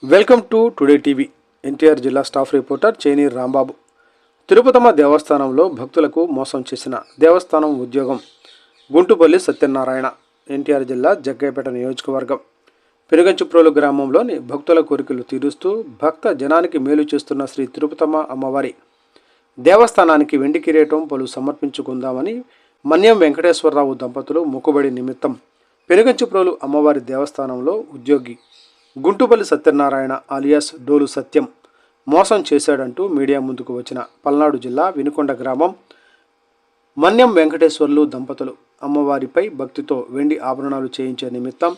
Welcome to today TV. NTR జిల్లా staff reporter చేనీర్ Rambabu. Tirupatamma దేవస్థానంలో భక్తులకు మోసం చేసిన దేవస్థానం ఉద్యోగం గుంటుపల్లి సత్యనారాయణ. ఎన్టీఆర్ జిల్లా జగ్గయ్యపేట నియోజకవర్గం పెనుగంచిప్రోలు గ్రామంలోని భక్తుల కోరికలు తీరుస్తూ భక్త జనానికి మేలు చేస్తున్న శ్రీ తిరుపతమ్మ అమ్మవారి దేవస్థానానికి వెండి కిరీటం పలు సమర్పించుకుందామని మన్యం వెంకటేశ్వరరావు దంపతులు మొక్కుబడి నిమిత్తం పెనుగంచిప్రోలు అమ్మవారి దేవస్థానంలో ఉద్యోగి గుంటుపల్లి సత్యనారాయణ ఆలియాస్ డోలు సత్యం మోసం చేశాడంటూ మీడియా ముందుకు వచ్చిన పల్నాడు జిల్లా వినుకొండ గ్రామం మన్యం వెంకటేశ్వర్లు దంపతులు అమ్మవారిపై భక్తితో వెండి ఆభరణాలు చేయించే నిమిత్తం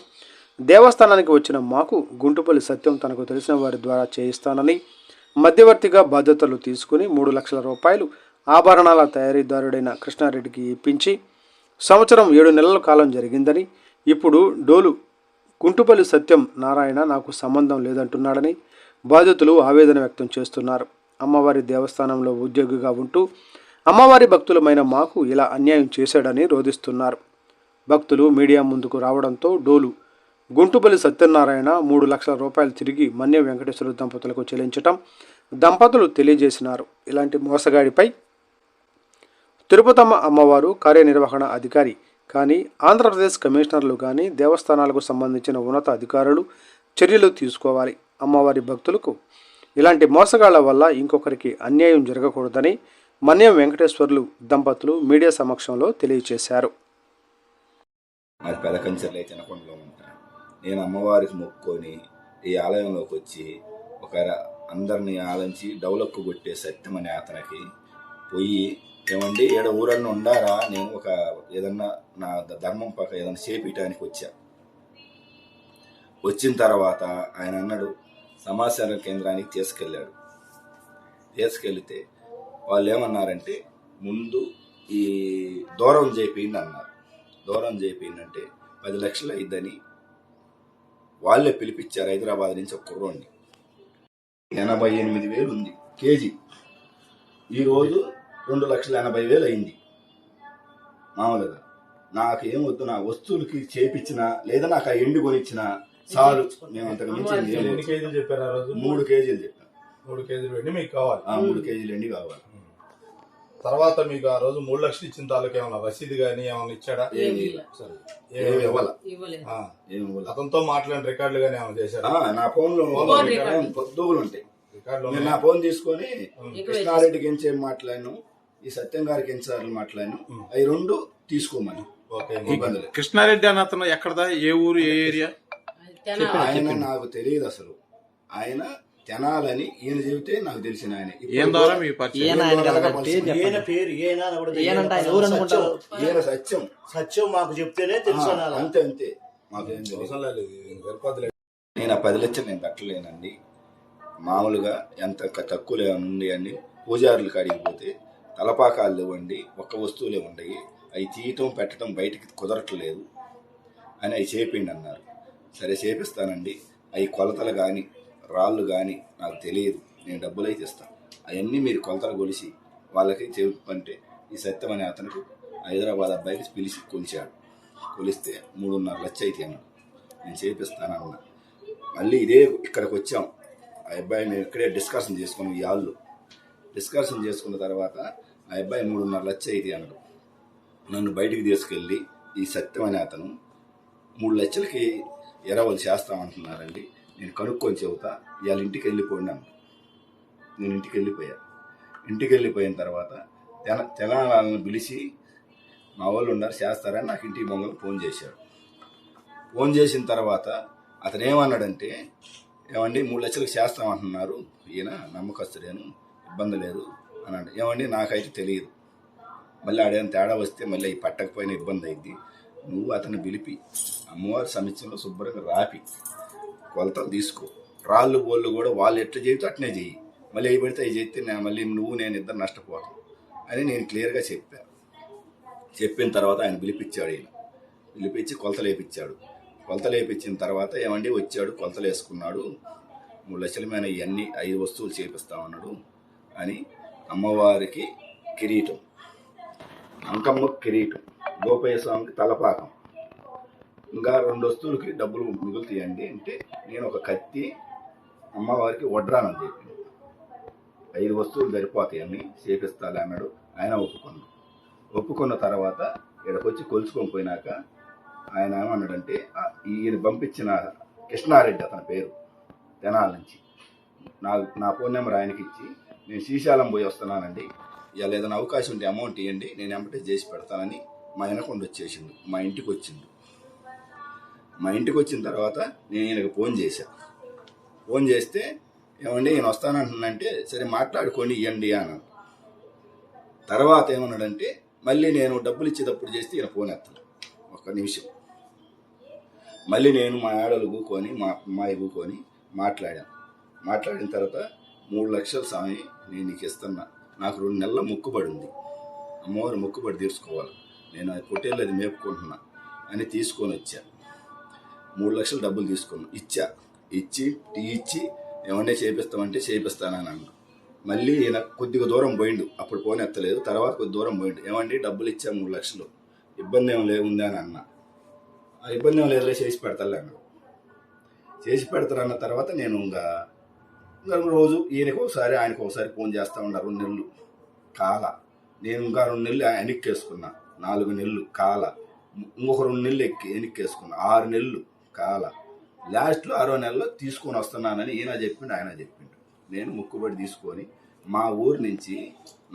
దేవస్థానానికి వచ్చిన మాకు గుంటుపల్లి సత్యం తనకు తెలిసిన వారి ద్వారా చేయిస్తానని మధ్యవర్తిగా బాధ్యతలు తీసుకుని 3 లక్షల రూపాయలు ఆభరణాల తయారీదారుడైన కృష్ణారెడ్డికి ఇప్పించి సంవత్సరం 7 నెలల కాలం జరిగిందని, ఇప్పుడు డోలు గుంటుపల్లి సత్యం నారాయణ నాకు సంబంధం లేదంటున్నాడని బాధితులు ఆవేదన వ్యక్తం చేస్తున్నారు. అమ్మవారి దేవస్థానంలో ఉద్యోగిగా ఉంటూ అమ్మవారి భక్తులమైన మాకు ఇలా అన్యాయం చేశాడని రోధిస్తున్నారు. భక్తులు మీడియా ముందుకు రావడంతో డోలు గుంటుపల్లి సత్యనారాయణ 3 లక్షల రూపాయలు తిరిగి మన్యం వెంకటేశ్వర దంపతులకు చెల్లించటం దంపతులు తెలియజేసినారు. ఇలాంటి మోసగాడిపై తిరుపతమ్మ అమ్మవారు కార్యనిర్వహణ అధికారి కానీ ఆంధ్రప్రదేశ్ కమిషనర్లు కానీ దేవస్థానాలకు సంబంధించిన ఉన్నత అధికారులు చర్యలు తీసుకోవాలి. అమ్మవారి భక్తులకు ఇలాంటి మోసగాళ్ల వల్ల ఇంకొకరికి అన్యాయం జరగకూడదని మన్యం వెంకటేశ్వర్లు దంపతులు మీడియా సమక్షంలో తెలియజేశారు. నేను అమ్మవారికి మొక్కుకొని ఈ ఆలయంలోకి వచ్చి అందరినీ ఆలంచి డెవలప్ కొట్టే సత్యం అనే అతనికి పోయి ఏమండి ఏడ ఊరన్నా ఉండారా, నేను ఏదన్నా నా ధర్మం పక్క ఏదన్నా చేపించడానికి వచ్చా. వచ్చిన తర్వాత ఆయన అన్నాడు సమాచార కేంద్రానికి తీసుకెళ్తే వాళ్ళు ఏమన్నారంటే ముందు ఈ దూరం చేపిండి అన్నారు. దూరం చేపిండి అంటే 10 లక్షలు అయిద్దని వాళ్ళే పిలిపించారు. హైదరాబాద్ నుంచి ఒక కుర్రోడిని 88,000 ఉంది కేజీ. ఈరోజు 2,80,000 అయింది. మామూలుగా నాకు ఏం వద్దు, నా వస్తువులకి చేపించిన లేదా నాకు ఆ ఎండు కొనిచ్చిన చాలు. మేము అంతకు మించి 3 కేజీలు చెప్పారు. ఆ రోజు 3 కేజీలు చెప్పాను. 3 కేజీలు వెండి మీకు కావాలి. 3 కేజీలు ఎండి కావాలి. తర్వాత మీకు ఆ రోజు 3 లక్షలు ఇచ్చిన తాలూకు ఏమన్నా రసీదు కానీ ఏమన్నా ఇచ్చాడా? అతనితో మాట్లాడిన రికార్డులు కానీ ఏమైనా చేశారా? నా ఫోన్ లో పొద్దుగులు ఉంటాయి రికార్డులు. నా ఫోన్ తీసుకొని కృష్ణారెడ్డికి ఏం చేయం మాట్లాడాను, ఈ సత్యం గారికి ఎన్నిసార్లు మాట్లాడాను, అవి 2 తీసుకోమని. కృష్ణారెడ్డి అని అతను ఎక్కడదా, ఏ ఊరు, ఏ ఏరియా? ఆయన నాకు తెలియదు అసలు. ఆయన తెనాలని ఈయన చెబితే నాకు తెలిసిన ఆయన. సత్యం సత్యం మాకు చెప్తేనే తెలుసు. అంతే మాకేం నేను 10 లక్షలు నేను కట్టలేనండి. మామూలుగా ఎంత తక్కువలో ఉంది అండి. పూజారులు కాడిగిపోతే తలపాకాలు ఇవ్వండి, ఒక్క వస్తువులే ఉండయి, అవి తీయటం పెట్టడం బయటికి కుదరట్లేదు అని అవి చేపిండి అన్నారు. సరే చేపిస్తానండి, అవి కొలతలు కానీ రాళ్ళు కానీ నాకు తెలియదు, నేను డబ్బులు అయితే ఇస్తాను, అవన్నీ మీరు కొలతలు కొలిసి వాళ్ళకి చెప్పంటే ఈ సత్యం అనే అతనికి హైదరాబాద్ అబ్బాయికి పిలిచి కొలిచాడు. కొలిస్తే 3.5 లక్షలు అయితే అన్నాడు. నేను చేపిస్తానన్నా. మళ్ళీ ఇదే ఇక్కడికి వచ్చాం. ఆ అబ్బాయి మేము ఇక్కడే డిస్కషన్ చేసుకున్నాం. ఈ వాళ్ళు డిస్కషన్ చేసుకున్న తర్వాత ఆ అబ్బాయి 3.5 లక్షలు అయితే అన్నాడు. నన్ను బయటికి తీసుకెళ్ళి ఈ సత్యం అనే అతను 3 లక్షలకి ఎరవలు చేస్తామంటున్నారండి, నేను కనుక్కొని చెబుతా, ఇవాళ ఇంటికి వెళ్ళిపోయినాను. నేను ఇంటికి వెళ్ళిపోయిన తర్వాత తెలంగాణను పిలిచి మా వాళ్ళు ఉన్నారు చేస్తారని నాకు ఇంటికి మొంగలు ఫోన్ చేశాడు. ఫోన్ చేసిన తర్వాత అతను ఏమన్నాడంటే, ఏమండి 3 లక్షలకు చేస్తామంటున్నారు, ఈయన నమ్మకస్తుడేను, ఇబ్బంది లేదు అన్నాడు. ఏమండి నాకైతే తెలియదు, మళ్ళీ ఆడేమైనా తేడా వస్తే మళ్ళీ అవి పట్టకపోయినా ఇబ్బంది అయింది. నువ్వు అతను పిలిపి అమ్మవారి సమస్యలో శుభ్రంగా రాపి కొలతలు తీసుకో, రాళ్ళు బోళ్ళు కూడా వాళ్ళు ఎట్లా చేయొచ్చు అట్నే చెయ్యి, మళ్ళీ అవి పెడితే అవి చేస్తే మళ్ళీ నేను ఇద్దరు నష్టపోతాం అని నేను క్లియర్గా చెప్పాను. చెప్పిన తర్వాత ఆయన పిలిపించాడు. పిలిపించి కొలతలు వేయించాడు. కొలతలు వేయించిన తర్వాత ఏమండి వచ్చాడు, కొలతలు వేసుకున్నాడు, 3 లక్షల మీద ఇవన్నీ 5 వస్తువులు చేపిస్తామన్నాడు అని అమ్మవారికి కిరీటం, అంకమ్మ కిరీటం, గోపయ్య స్వామికి తలపాకం, ఇంకా 2 వస్తువులకి డబ్బులు మిగులుతాయండి అంటే నేను ఒక కత్తి, అమ్మవారికి వడ్రానం చెప్పింది. 5 వస్తువులు సరిపోతాయని చేపిస్తాలే అన్నాడు. ఆయన ఒప్పుకున్న తర్వాత ఇక్కడికి కొలుచుకొని పోయినాక ఆయన ఏమన్నాడంటే ఈయన పంపించిన కృష్ణారెడ్డి అతని పేరు తెనాల నుంచి నా ఫోన్ నెంబర్ ఆయనకి ఇచ్చి, నేను శ్రీశైలం పోయి వస్తున్నానండి, ఇలా ఏదైనా అవకాశం ఉంటే అమౌంట్ ఇవ్వండి, నేను ఎంబటే చేసి పెడతానని మా వెనకుండా వచ్చేసిండు. మా ఇంటికి వచ్చిండు. మా ఇంటికి వచ్చిన తర్వాత నేను ఈయనకు ఫోన్ చేస్తే ఏమండి ఈయన వస్తానంటున్నంటే సరే మాట్లాడుకొని ఇవ్వండి అన్నాడు. తర్వాత ఏమన్నాడంటే మళ్ళీ నేను డబ్బులు ఇచ్చేటప్పుడు చేస్తే ఈయన ఫోన్ ఎత్తాను. 1 నిమిషం మళ్ళీ నేను మా ఆడలు కూకొని మా అమ్మాయి కూకొని మాట్లాడిన తర్వాత 3 లక్షల స్వామి నేను నీకు ఇస్తున్నా, నాకు 2 నెలల మొక్కుబడి ఉంది, అమ్మవారు మొక్కుబడి తీర్చుకోవాలి, నేను అది పొట్టేళ్ళు అది మేపుకుంటున్నా అని తీసుకొని వచ్చా. 3 లక్షలు డబ్బులు తీసుకున్నా, ఇచ్చి ఏమంటే చేపిస్తామంటే చేపిస్తానని అన్నా. మళ్ళీ ఈయన కొద్దిగా దూరం పోయిండు, అప్పుడు ఫోన్ ఎత్తలేదు. తర్వాత కొద్ది దూరం పోయిండు, ఏమండి డబ్బులు ఇచ్చా 3 లక్షలు, ఇబ్బంది ఏం లేవుంది అని అన్నా. ఆ ఇబ్బంది ఏం లేదులే చేసి పెడతాలే అన్నాడు. చేసి పెడతారన్న తర్వాత నేను ఇంకా రోజు ఈయనకు ఒకసారి ఆయనకు ఒకసారి ఫోన్ చేస్తూ ఉన్నా. 2 నెలలు కాల, నేను ఇంకా 2 నెలలు వెనక్కేసుకున్నా, 4 నెలలు కాల, ఇంకొక 2 నెలలు వెనక్కేసుకున్నా, 6 నెలలు కాల. లాస్ట్లో 6వ నెలలో తీసుకొని వస్తున్నానని ఈయన చెప్పిండు, ఆయన చెప్పిండు. నేను మొక్కుబడి తీసుకొని మా ఊరు నుంచి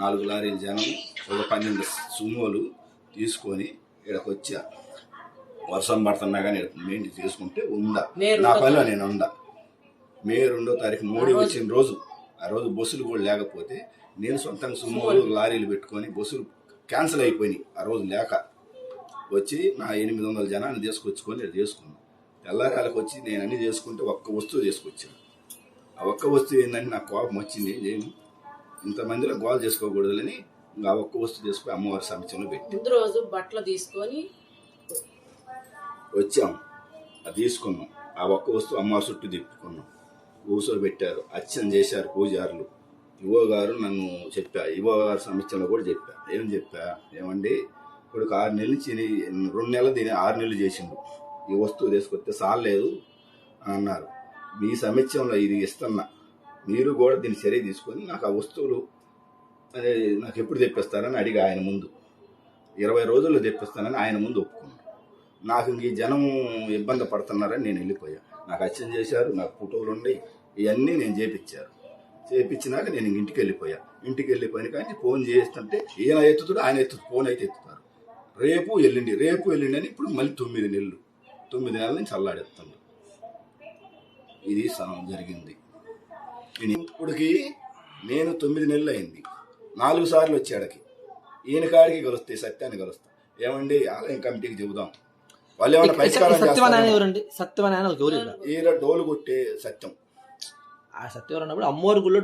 4 లారీల జనం, ఒక 12 సుమోలు తీసుకొని ఇక్కడికి వచ్చా. వర్షం పడుతున్నా కానీ మెయింటి చేసుకుంటే నా పనిలో నేను ఉందా. మే 2వ తారీఖు మోడీ వచ్చిన రోజు, ఆ రోజు బస్సులు కూడా లేకపోతే నేను సొంతంగా సుమోలు లారీలు పెట్టుకొని బస్సులు క్యాన్సిల్ అయిపోయినాయి. ఆ రోజు లేక వచ్చి నా 800 జనాన్ని తీసుకొచ్చుకొని నేను చేసుకున్నాను. తెల్లారాలకు వచ్చి నేను అన్ని చేసుకుంటే 1 వస్తువు తీసుకొచ్చాను. ఆ 1 వస్తువు ఏంటంటే నాకు కోపం వచ్చింది, నేను ఇంతమందిలో గోల్ చేసుకోకూడదని ఇంకా 1 వస్తువు తీసుకొని అమ్మవారి సమక్షంలో పెట్టి ముందు రోజు బట్టలు తీసుకొని వచ్చాం. అది తీసుకున్నాం. ఆ 1 వస్తువు అమ్మవారి చుట్టూ తిప్పుకున్నాం. కూర్చోబెట్టారు, అర్చన చేశారు పూజారులు. ఇవో గారు నన్ను చెప్పా, ఇవో గారు సమక్షంలో కూడా చెప్పా. ఏమండి ఇప్పుడు 6 నెలల నుంచి 2 నెలలు దీని 6 నెలలు చేసిండు, ఈ వస్తువు తీసుకొస్తే సాలేదు అని అన్నారు. మీ సమక్షంలో ఇది ఇస్తున్నా, మీరు కూడా దీన్ని చర్య తీసుకొని నాకు ఆ వస్తువులు నాకు ఎప్పుడు తెప్పిస్తారని అడిగి ఆయన ముందు 20 రోజుల్లో తెప్పిస్తానని ఆయన ముందు ఒప్పుకున్నాను. నాకు ఇంక ఈ జనం ఇబ్బంది పడుతున్నారని నేను వెళ్ళిపోయా. నాకు అర్చన చేశారు, నాకు ఫోటోలు ఉన్నాయి, ఇవన్నీ నేను చేపించినాక నేను ఇంటికి వెళ్ళిపోయిన కానీ ఫోన్ చేస్తుంటే ఈయన ఎత్తుతాడు, ఆయన ఫోన్ అయితే ఎత్తుతారు. రేపు ఎల్లుండి అని ఇప్పుడు మళ్ళీ 9 నెలల నుంచి అల్లాడేస్తాను. ఇది జరిగింది. ఇప్పటికి నేను 9 నెలలు అయింది. 4 సార్లు వచ్చాడకి, ఈయన కాడికి కలుస్తాయి, సత్యాన్ని కలుస్తా. ఏమండి ఆలయం కమిటీకి చెబుదాం, వాళ్ళు ఏమైనా పరిష్కారం చేస్తారు. ఈయన డోలు కొట్టే సత్యం, ఆ సత్యం అన్నప్పుడు అమ్మవారి గుళ్ళో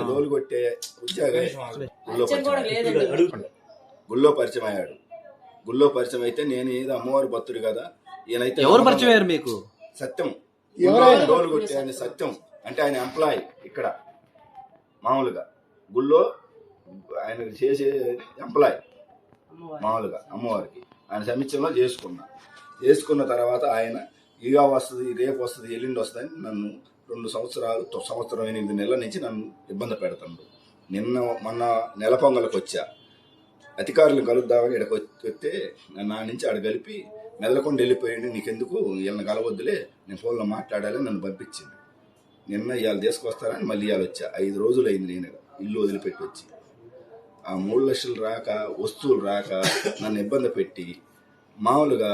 డోలు కొట్టే వచ్చాగా గుళ్ళో పరిచయం అయ్యాడు. గుళ్ళో పరిచయం అయితే నేను ఏదో అమ్మవారి భక్తుడు కదా, ఈయనైతే ఎవరు పరిచయం అయ్యారు మీకు? సత్యం డోలు కొట్టే ఆయన సత్యం అంటే ఆయన ఎంప్లాయీ ఇక్కడ మామూలుగా గుళ్ళో ఆయన చేసే ఎంప్లాయీ మామూలుగా అమ్మవారికి ఆయన సమీక్షంలో చేసుకున్న తర్వాత ఆయన ఇక వస్తుంది, రేపు వస్తుంది, ఎల్లుండి వస్తుంది అని నన్ను 2 సంవత్సరం 8 నెలల నుంచి నన్ను ఇబ్బంది పెడుతున్నాడు. మొన్న నెల పొంగలకు వచ్చా, అధికారులను కలుద్దామని ఇక్కడికి వస్తే నా నుంచి ఆడ కలిపి మెదలకుండా వెళ్ళిపోయింది. నీకెందుకు వీళ్ళని కలవద్దులే, నేను ఫోన్లో మాట్లాడాలని నన్ను పంపించింది. ఇవాళ తీసుకొస్తారని మళ్ళీ ఇవాళ వచ్చా. 5 రోజులు అయింది నేను ఇల్లు వదిలిపెట్టి వచ్చి. ఆ 3 లక్షలు రాక, వస్తువులు రాక నన్ను ఇబ్బంది పెట్టి మామూలుగా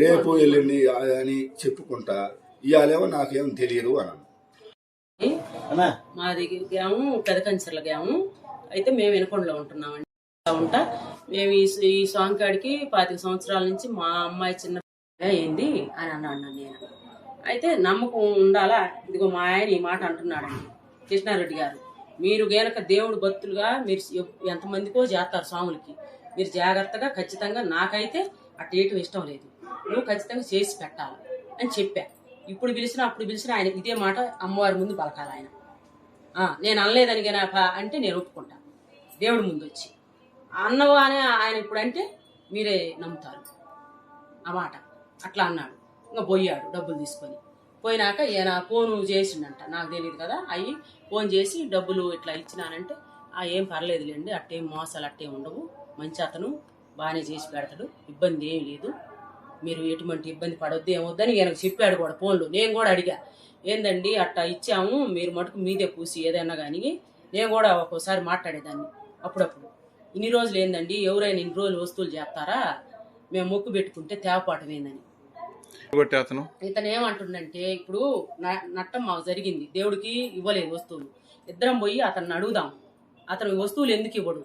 రేపు ఎల్లుండి అని చెప్పుకుంటా, ఇవాళేమో నాకేం తెలియదు అన్నాను. మాది గ్రామం పెదకంచెర్ల గ్రామం. అయితే మేము వెనుకొండలో ఉంటున్నామండి. మేము ఈ సాంగ్ కాడికి 25 సంవత్సరాల నుంచి మా అమ్మాయి చిన్న అయింది అని అన్నాడు నేను. అయితే నమ్మకం ఉండాలా, ఇదిగో మా ఆయన ఈ మాట అంటున్నాడండి కృష్ణారెడ్డి గారు, మీరు గనక దేవుడు భక్తులుగా మీరు ఎంతమందికో చేస్తారు స్వాములకి, మీరు జాగ్రత్తగా ఖచ్చితంగా, నాకైతే అటు ఇష్టం లేదు, నువ్వు ఖచ్చితంగా చేసి పెట్టాలి అని చెప్పా. ఇప్పుడు పిలిచినా అప్పుడు పిలిచినా ఆయన ఇదే మాట అమ్మవారి ముందు పలకాలి. ఆయన నేను అనలేదని అంటే నేను ఒప్పుకుంటా దేవుడి ముందు వచ్చి అన్నవా అని ఆయన ఇప్పుడు అంటే మీరే నమ్ముతారు ఆ మాట. అట్లా అన్నాడు. ఇంకా పోయాడు డబ్బులు తీసుకొని. పోయినాక ఈయన ఫోను చేసిండంట, నాకు తెలియదు కదా. అవి ఫోన్ చేసి డబ్బులు ఇట్లా ఇచ్చినానంటే ఏం పర్లేదులేండి, అట్టేం మోసాలు అట్టేం ఉండవు, మంచి అతను బాగానే చేసి పెడతాడు, ఇబ్బంది ఏం లేదు, మీరు ఎటువంటి ఇబ్బంది పడొద్దు ఏమొద్దని ఈయనకు చెప్పాడు కూడా ఫోన్లో. నేను కూడా అడిగా, ఏందండి అట్టా ఇచ్చాము, మీరు మటుకు మీదే పూసి ఏదైనా కానీ. నేను కూడా ఒక్కోసారి మాట్లాడేదాన్ని అప్పుడప్పుడు, ఇన్ని రోజులు ఏందండి, ఎవరైనా ఇన్ని రోజులు వస్తువులు చేస్తారా, మేము మొక్కు పెట్టుకుంటే తేవపాటం ఏందని. కొట్టే అతను ఇతను ఏమంటుండంటే, ఇప్పుడు నట్టం మాకు జరిగింది, దేవుడికి ఇవ్వలేదు వస్తువులు, ఇద్దరం పోయి అతన్ని అడుగుదాం, అతను వస్తువులు ఎందుకు ఇవ్వడు,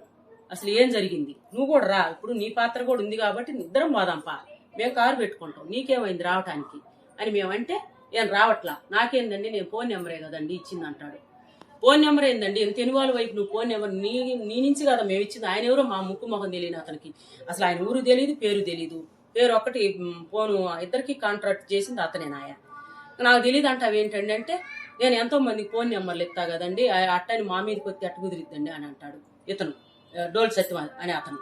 అసలు ఏం జరిగింది, నువ్వు కూడా రా, ఇప్పుడు నీ పాత్ర కూడా ఉంది కాబట్టి ఇద్దరం పోదాంపా, మేము కారు పెట్టుకుంటాం, నీకేమైంది రావటానికి అని మేమంటే, ఏం రావట్లా, నాకేందండి నేను ఫోన్ నెంబరే కదండి ఇచ్చింది అంటాడు. ఫోన్ నెంబర్ ఏందండి, ఎంత ఎనువాళ్ళ వైపు నువ్వు ఫోన్ నెంబర్ నీ నుంచి కదా మేము ఇచ్చింది, ఆయన ఎవరో మా ముక్కు మొహం తెలియని అతనికి, అసలు ఆయన ఊరు తెలియదు, పేరు తెలీదు, పేరు ఒక్కటి, ఫోను ఇద్దరికి కాంట్రాక్ట్ చేసింది అతనేనాయ, నాకు తెలియదు అంట. అవేంటండి అంటే, నేను ఎంతో మందికి ఫోన్ నెంబర్లు ఇస్తా కదండి, అట్టని మా మీదకి వచ్చి అట్టు కుదిరిద్దండి అని అంటాడు ఇతను, డోల్ సత్యం అని అతను.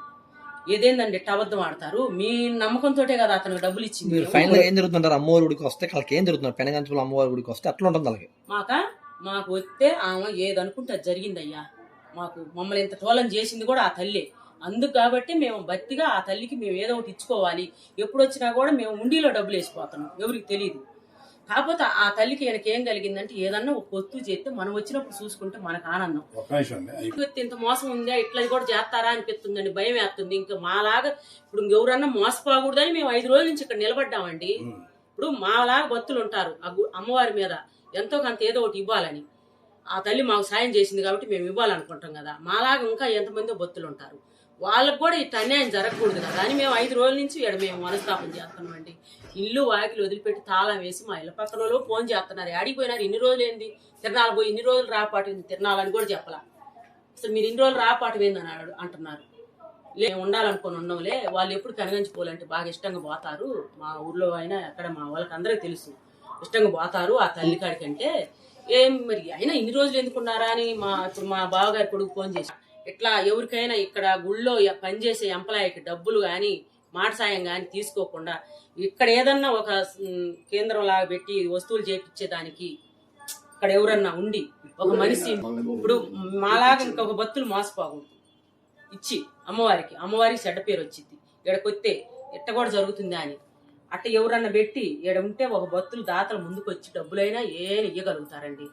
ఏదేందండి అబద్ధం ఆడతారు, మీ నమ్మకంతో కదా అతను డబ్బులు ఇచ్చింది. మీరు ఫైనల్ ఏం జరుగుతుంటారు, అమ్మవారి గుడికి వస్తే వాళ్ళకి ఏం జరుగుతున్నారు, పెనగంచుల అమ్మవారి గుడికి వస్తే అట్లా ఉంటుంది వాళ్ళకి. మాకు వస్తే ఆమె ఏదనుకుంటే అది జరిగిందయ్యా, మమ్మల్ని ఇంత టోలం చేసింది కూడా ఆ తల్లే, అందుకు కాబట్టి మేము భక్తిగా ఆ తల్లికి మేము ఏదో ఒకటి ఇచ్చుకోవాలి, ఎప్పుడు వచ్చినా కూడా మేము ఉండిలో డబ్బులు వేసిపోతున్నాం, ఎవరికి తెలియదు. కాకపోతే ఆ తల్లికి ఈయనకి ఏం కలిగిందంటే, ఏదన్నా ఒక పొత్తు చేస్తే మనం వచ్చినప్పుడు చూసుకుంటే మనకు ఆనందం. ఇంత మోసం ఉందా, ఇట్లా కూడా చేస్తారా అనిపిస్తుందండి, భయం వేస్తుంది. ఇంకా మాలాగా ఇప్పుడు ఎవరన్నా మోసపోకూడదని మేము 5 రోజుల నుంచి ఇక్కడ నిలబడ్డామండి. ఇప్పుడు మాలాగా భక్తులు ఉంటారు అమ్మవారి మీద, ఎంతో కొంత ఏదో ఒకటి ఇవ్వాలని, ఆ తల్లి మాకు సాయం చేసింది కాబట్టి మేము ఇవ్వాలనుకుంటాం కదా. మాలాగా ఇంకా ఎంతమందో భక్తులు ఉంటారు, వాళ్ళకు కూడా ఇట్లా అన్యాయం జరగకూడదు కదా అని మేము 5 రోజుల నుంచి ఇక్కడ మేము మనస్తాపం చేస్తున్నామండి. ఇల్లు వాకిలు వదిలిపెట్టి తాళం వేసి మా ఇళ్ళ పక్కన వాళ్ళు ఫోన్ చేస్తున్నారు, ఆడిపోయినారు, ఇన్ని రోజులు ఏంది తిరణాలు పోయి ఇన్ని రోజులు రాపాటు తిరణాలని కూడా చెప్పలా, అసలు మీరు ఇన్ని రోజులు రాపాటు ఏందని అంటున్నారు. మేము ఉండాలనుకుని ఉండవులే, వాళ్ళు ఎప్పుడు కనగంచిపోవాలంటే బాగా ఇష్టంగా పోతారు, మా ఊర్లో అయినా అక్కడ మా వాళ్ళకి అందరికీ తెలుసు, ఇష్టంగా పోతారు ఆ తల్లి కాడికంటే. ఏం మరి అయినా ఇన్ని రోజులు ఎందుకున్నారా అని ఇప్పుడు మా బావగారి కొడుకు ఫోన్ చేసి, ఇట్లా ఎవరికైనా ఇక్కడ గుళ్ళో పనిచేసే ఎంప్లాయీకి డబ్బులు కానీ మాట సాయం కానీ తీసుకోకుండా ఇక్కడ ఏదన్నా ఒక కేంద్రం లాగా పెట్టి వస్తువులు చేపించేదానికి ఇక్కడ ఎవరన్నా ఉండి ఒక మనిషి, ఇప్పుడు మాలాగా ఇంకొక భక్తులు మోసపోకూడదు, ఇచ్చి అమ్మవారికి చెడ్డ పేరు వచ్చింది, ఇక్కడికొస్తే ఎట్ట కూడా జరుగుతుందా అని అట్ట ఎవరన్నా పెట్టి ఇక్కడ ఉంటే ఒక భక్తులు దాతలు ముందుకు వచ్చి డబ్బులైనా ఏం ఇయ్యగలుగుతారండి.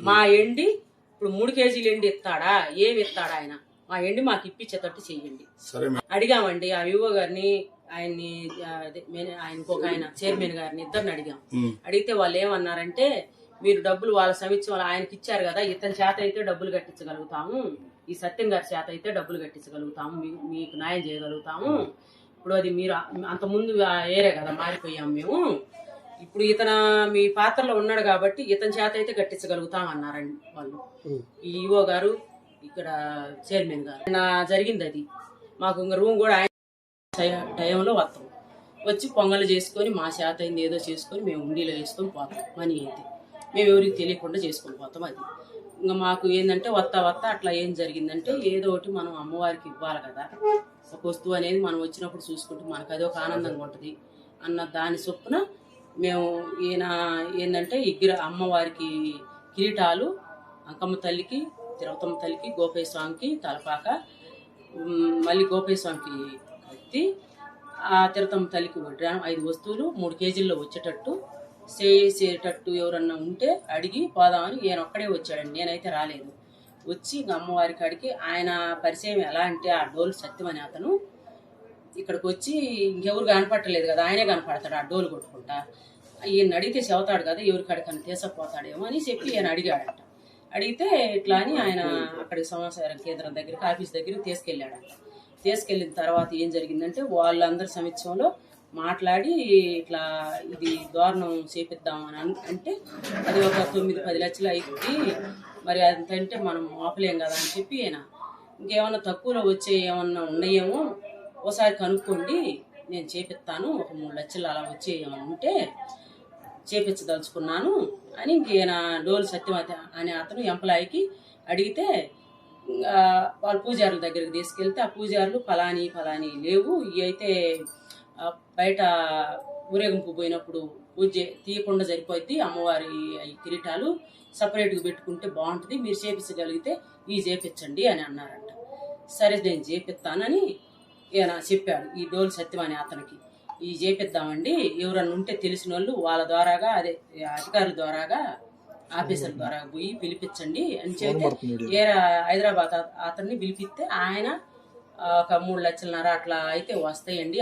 మా ఎండి ఇప్పుడు 3 కేజీలు ఎండి ఇస్తాడా, ఏమి ఇస్తాడా ఆయన, మా ఎండి మాకు ఇప్పించేటట్టు చెయ్యండి. అడిగామండి ఆ వివో గారిని, ఆయనకు ఒక ఆయన చైర్మన్ గారిని, ఇద్దరిని అడిగాం. అడిగితే వాళ్ళు ఏమన్నారంటే, మీరు డబ్బులు వాళ్ళ సమిత్యం ఆయనకి ఇచ్చారు కదా, ఇతని చేత అయితే డబ్బులు కట్టించగలుగుతాము, ఈ సత్యం గారి చేత అయితే డబ్బులు కట్టించగలుగుతాము, మీకు న్యాయం చేయగలుగుతాము, ఇప్పుడు అది మీరు అంతకుముందు ఏరే కదా మారిపోయాము మేము, ఇప్పుడు మీ పాత్రలో ఉన్నాడు కాబట్టి ఇతని చేత అయితే కట్టించగలుగుతాం అన్నారండి వాళ్ళు, ఈ ఈవో గారు ఇక్కడ చైర్మన్ గారు. జరిగింది అది, మాకు ఇంకా రూమ్ కూడా ఆయన టైంలో వస్తాం, వచ్చి పొంగలు చేసుకొని మా చేత అయింది ఏదో చేసుకొని మేము ఉండిలో వేసుకొని పోతాం, మనీ అయితే మేము ఎవరికి తెలియకుండా చేసుకొని పోతాం. అది ఇంకా మాకు ఏంటంటే వత్తా అట్లా ఏం జరిగిందంటే, ఏదో ఒకటి మనం అమ్మవారికి ఇవ్వాలి కదా, ఒక వస్తువు అనేది మనం వచ్చినప్పుడు చూసుకుంటే మనకు అదొక ఆనందంగా ఉంటుంది అన్న దాని చొప్పున మేము ఏంటంటే అమ్మవారికి కిరీటాలు, అంకమ్మ తల్లికి, తిరుపతమ్మ తల్లికి, గోపయ్య స్వామికి తలపాక, మళ్ళీ గోపయ్య స్వామికి కత్తి, ఆ తిరుపతమ్మ తల్లికి 5 వస్తువులు 3 కేజీల్లో వచ్చేటట్టు చేసేటట్టు ఎవరన్నా ఉంటే అడిగి పోదామని ఈయన ఒక్కడే వచ్చాడండి, నేనైతే రాలేదు. వచ్చి ఇంకా అమ్మవారి కాడికి ఆయన పరిచయం ఎలా అంటే, ఆ డోలు సత్యం అనే అతను ఇక్కడికి వచ్చి ఇంకెవరు కనపట్టలేదు కదా, ఆయనే కనపడతాడు ఆ డోలు కొట్టుకుంటా, ఈయన అడిగితే చెబుతాడు కదా ఎవరి కాడికన్నా తీసుకుపోతాడేమో అని చెప్పి ఈయన అడిగాడంట. అడిగితే ఇట్లా అని ఆయన అక్కడికి సమాచారం కేంద్రం దగ్గరికి, ఆఫీస్ దగ్గరికి తీసుకెళ్ళాడంట. తీసుకెళ్ళిన తర్వాత ఏం జరిగిందంటే, వాళ్ళందరి సమక్షంలో మాట్లాడి ఇట్లా ఇది దారుణం చేపిద్దామని అంటే, అది ఒక 9-10 లక్షలు అయింది, మరి అంతంటే మనం ఆపలేం కదా అని చెప్పి ఆయన ఇంకేమన్నా తక్కువలో వచ్చే ఏమన్నా ఉన్నాయేమో ఒకసారి కనుక్కోండి, నేను చేపిస్తాను, ఒక 3 లక్షలు అలా వచ్చే ఏమన్నా ఉంటే చేపించదలుచుకున్నాను అని ఇంకేన డోలు సత్యవతి అనే అతను ఎంప్లాయీకి అడిగితే, వాళ్ళ పూజారుల దగ్గరికి తీసుకెళ్తే ఆ పూజారులు ఫలాని లేవు, ఇవి అయితే బయట ఊరేగింపు పోయినప్పుడు పూజ తీయకుండా సరిపోద్ది, అమ్మవారి ఈ కిరీటాలు సపరేట్గా పెట్టుకుంటే బాగుంటుంది, మీరు చేపించగలిగితే ఈ చేపించండి అని అన్నారంట. సరే నేను చేపిస్తానని ఈయన చెప్పాడు, ఈ డోలు సత్యం అనే అతనికి. ఈ చేపిద్దామండి, ఎవరన్నా ఉంటే తెలిసిన వాళ్ళు వాళ్ళ ద్వారాగా, అదే అధికారుల ద్వారాగా, ఆఫీసర్ల ద్వారా పోయి పిలిపించండి అని చెప్తే హైదరాబాద్ అతన్ని పిలిపిస్తే ఆయన ఒక 3 లక్షలన్నర అట్లా అయితే వస్తాయండి,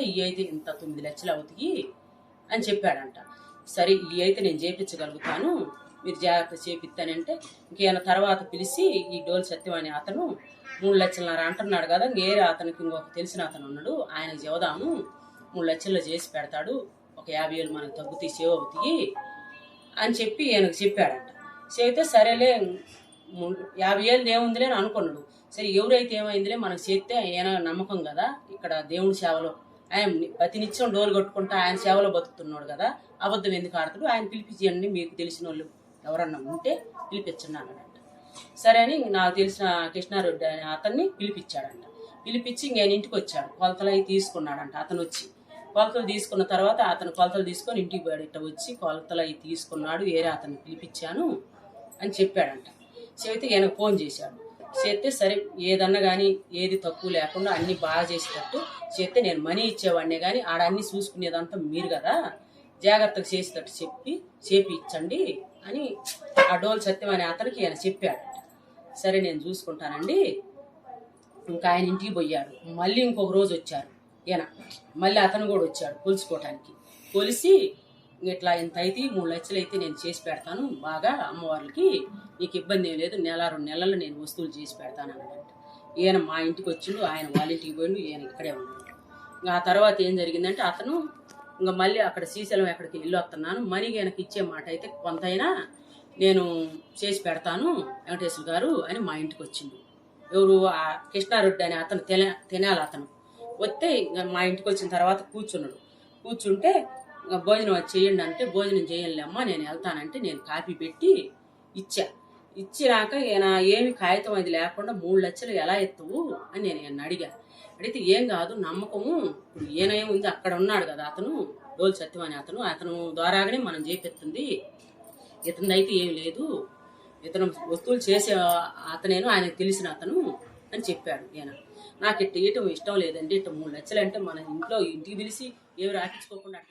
ఇవి అయితే ఇంత 9 లక్షలు అవుతాయి అని చెప్పాడంట. సరే ఇవి అయితే నేను చేపించగలుగుతాను, మీరు జాగ్రత్త చేపిస్తానంటే ఇంకేమైనా తర్వాత పిలిచి ఈ డోలు సత్యం అనే అతను 3 లక్షలన్నర అంటున్నాడు కదా, వేరే అతనికి ఇంకొక తెలిసిన అతను ఉన్నాడు, ఆయనకు చెబుదాము 3 లక్షల్లో చేసి పెడతాడు, ఒక 50,000 మనకు తగ్గుతాయి, సేవ్ అవుతాయి అని చెప్పి ఈయనకు చెప్పాడంట. చెబితే సరేలే 50,000 ఏముందిలే అని అనుకున్నాడు. సరే ఎవరైతే ఏమైందిలే మనకు చేస్తే ఆయన నమ్మకం కదా, ఇక్కడ దేవుడి సేవలో ఆయన ప్రతినిత్యం డోలు కొట్టుకుంటా ఆయన సేవలో బతుకుతున్నాడు కదా, అబద్ధం ఎందుకు ఆడతాడు, ఆయన పిలిపించండి, మీకు తెలిసిన వాళ్ళు ఎవరన్నా ఉంటే పిలిపించండి అన్నాడంట. సరే అని నాకు తెలిసిన కృష్ణారెడ్డి అనే అతన్ని పిలిపించాడంట. పిలిపించి నేను ఇంటికి వచ్చాడు, కొలతలు అవి తీసుకున్నాడంట. అతను వచ్చి కొలతలు తీసుకున్న తర్వాత అతను కొలతలు తీసుకొని ఇంటికి పోయాడట. వచ్చి కొలతలు అవి తీసుకున్నాడు, వేరే అతన్ని పిలిపించాను అని చెప్పాడంట. చెబితే ఈయనకు ఫోన్ చేశాడు. చేస్తే సరే ఏదన్నా కానీ ఏది తక్కువ లేకుండా అన్ని బాగా చేసేటట్టు చేస్తే నేను మనీ ఇచ్చేవాడినే కానీ ఆడ అన్ని చూసుకునేదంతా మీరు కదా, జాగ్రత్తగా చేసేటట్టు చేపించండి అని ఆ డోలు సత్యం అనే అతనికి ఈయన చెప్పాడంట. సరే నేను చూసుకుంటానండి. ఇంకా ఆయన ఇంటికి పోయాడు. మళ్ళీ ఇంకొక రోజు వచ్చారు ఈయన, మళ్ళీ అతను కూడా వచ్చాడు కొలుసుకోవటానికి. కొలిసి ఇట్లా ఇంత అయితే 3 లక్షలు అయితే నేను చేసి పెడతాను బాగా అమ్మవార్లకి, నీకు ఇబ్బంది ఏం లేదు, 1-2 నెలలు నేను వస్తువులు చేసి పెడతాను అన్నాడంట. ఈయన మా ఇంటికి వచ్చిండు, ఆయన వాళ్ళ ఇంటికి పోయిండు, ఈయన ఇక్కడే ఉన్నాడు. ఇంకా ఆ తర్వాత ఏం జరిగిందంటే అతను ఇంకా మళ్ళీ అక్కడ శ్రీశైలం ఎక్కడికి వెళ్ళి వస్తున్నాను, మనీ ఈయనకి ఇచ్చే మాట అయితే కొంతైనా నేను చేసి పెడతాను వెంకటేశ్వర గారు అని మా ఇంటికి వచ్చిండు. ఎవరు ఆ కృష్ణారెడ్డి అని అతను తినాలి అతను వస్తే మా ఇంటికి వచ్చిన తర్వాత కూర్చున్నాడు. కూర్చుంటే భోజనం చేయండి అంటే భోజనం చేయాలమ్మా నేను వెళ్తానంటే నేను కాఫీ పెట్టి ఇచ్చినాక ఈయన ఏమి కాగితం అది లేకుండా 3 లక్షలు ఎలా ఎత్తవు అని నేను ఈయన అడిగాను. అడిగితే ఏం కాదు నమ్మకము, ఇప్పుడు ఈయన ఏముంది అక్కడ ఉన్నాడు కదా అతను డోలు సత్యం అని అతను ద్వారాగానే మనం చేపిస్తుంది, ఇతను అయితే ఏమి లేదు, ఇతను వస్తువులు చేసే అతనేను ఆయనకు తెలిసిన అతను అని చెప్పాడు ఈయన. నాకు ఇట్ట ఇయటం ఇష్టం లేదండి, ఇట్ట 3 లక్షలు అంటే మన ఇంటికి పిలిచి ఏమి రాపించుకోకుండా